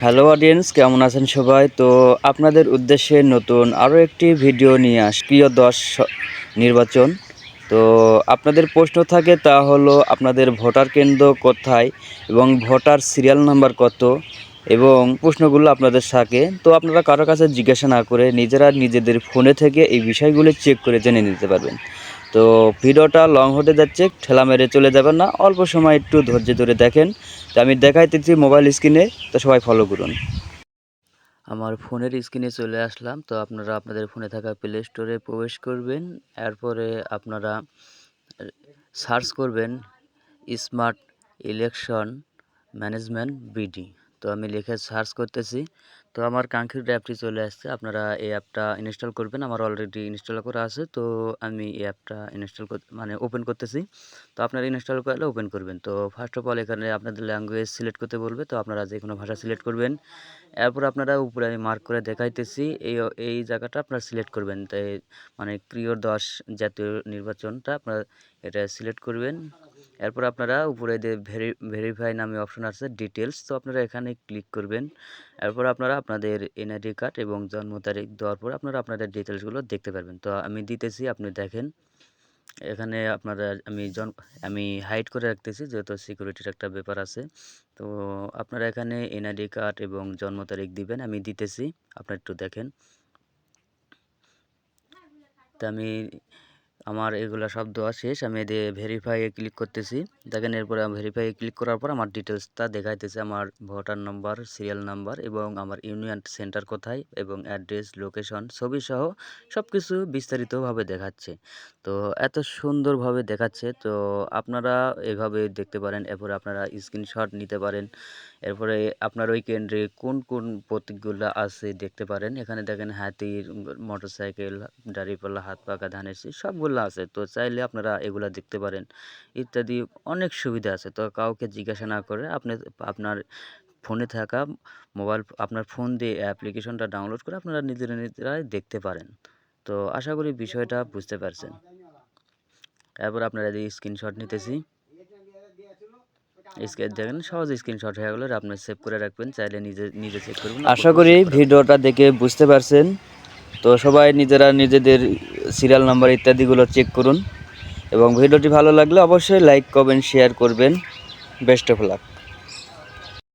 Hello audience, কেমন আছেন সবাই? তো আপনাদের উদ্দেশ্যে নতুন আরও একটি ভিডিও নিয়ে প্রিয় 10 নির্বাচন। তো আপনাদের প্রশ্ন থাকে, তা হলো আপনাদের ভোটার কেন্দ্র কোথায় এবং ভোটার সিরিয়াল নাম্বার কত, এবং প্রশ্নগুলো আপনাদের থাকে। তো আপনারা কারো কাছে জিজ্ঞাসা না করে নিজেদের ফোনে থেকে এই বিষয়গুলো চেক করে জেনে নিতে পারবেন। তো ভিডিওটা লং হতে যাচ্ছে, ঠেলা মেরে চলে যাবেন না, অল্প সময় একটু ধৈর্য ধরে দেখেন। তো আমি দেখাইতেছি মোবাইল স্ক্রিনে, তো সবাই ফলো করুন। আমার ফোনের স্ক্রিনে চলে আসলাম। তো আপনারা আপনাদের ফোনে থাকা প্লে স্টোরে প্রবেশ করবেন। এরপরে আপনারা সার্চ করবেন স্মার্ট ইলেকশন ম্যানেজমেন্ট বিডি। তো আমি লিখে সার্চ করতেছি। তো আমার কাঙ্ক্ষিত অ্যাপটি চলে আসছে। আপনারা এই অ্যাপটা ইনস্টল করবেন। আমার অলরেডি ইনস্টল করা আছে। তো আমি এই অ্যাপটা ওপেন করতেছি। তো আপনারা ইনস্টল করলে ওপেন করবেন। তো ফার্স্ট অফ অল এখানে আপনাদের ল্যাঙ্গুয়েজ সিলেক্ট করতে বলবে। তো আপনারা যে কোনো ভাষা সিলেক্ট করবেন। এরপর আপনারা উপরে আমি মার্ক করে দেখাইতেছি, এই জায়গাটা আপনারা সিলেক্ট করবেন। তাই প্রিয় 10 জাতীয় নির্বাচনটা আপনারা এটা সিলেক্ট করবেন। এরপর আপনারা উপরে যে ভেরিফাই নামে অপশন আছে ডিটেলস, তো আপনারা এখানে ক্লিক করবেন। এরপর আপনারা আপনাদের এনআইডি কার্ড এবং জন্ম তারিখ দেওয়ার পর আপনারা আপনাদের ডিটেলসগুলো দেখতে পারবেন। তো আমি দিতেছি, আপনি দেখেন এখানে আপনারা আমি হাইড করে রাখতেছি, যেহেতু সিকিউরিটির একটা ব্যাপার আছে। তো আপনারা এখানে এনআইডি কার্ড এবং জন্ম তারিখ দিবেন, আমি দিতেছি, আপনারা একটু দেখেন। তো আমার এগুলা সব দেওয়া শেষ। আমি ভেরিফাইয়ে ক্লিক করতেছি। দেখেন, এরপরে ভেরিফাইয়ে ক্লিক করার পর আমার ডিটেলসটা দেখাইতেছে, আমার ভোটার নাম্বার, সিরিয়াল নাম্বার এবং আমার ইউনিয়ন সেন্টার কোথায় এবং অ্যাড্রেস, লোকেশন, ছবি সহ সব কিছু বিস্তারিতভাবে দেখাচ্ছে। তো এত সুন্দরভাবে দেখাচ্ছে। তো আপনারা এভাবে দেখতে পারেন। এরপরে আপনারা স্ক্রিনশট নিতে পারেন। এরপরে আপনার ওই কেন্দ্রে কোন কোন প্রতীকগুলো আছে দেখতে পারেন। এখানে দেখেন হাতির, মোটরসাইকেল, দাঁড়িপাল্লা, হাত পাকা, ধানের শীষ সবগুলো আছে। তো চাইলে আপনারা এগুলা দেখতে পারেন ইত্যাদি, অনেক সুবিধা আছে। তো কাউকে জিজ্ঞাসা না করে আপনার ফোনে থাকা আপনার ফোন দিয়ে অ্যাপ্লিকেশনটা ডাউনলোড করে আপনারা নিজেরাই দেখতে পারেন। তো আশা করি বিষয়টা বুঝতে পারছেন। এরপর আপনারা এই স্ক্রিনশট নিতেছি, দেখেন সহজে স্ক্রিনশট হয়ে গেল। আপনি সেভ করে রাখবেন, চাইলে নিজে চেক করবেন। আশা করি ভিডিওটা দেখে বুঝতে পারছেন। তো সবাই নিজেদের সিরিয়াল নাম্বার ইত্যাদিগুলো চেক করুন এবং ভিডিওটি ভালো লাগলে অবশ্যই লাইক, কমেন্ট, শেয়ার করবেন। Best of luck.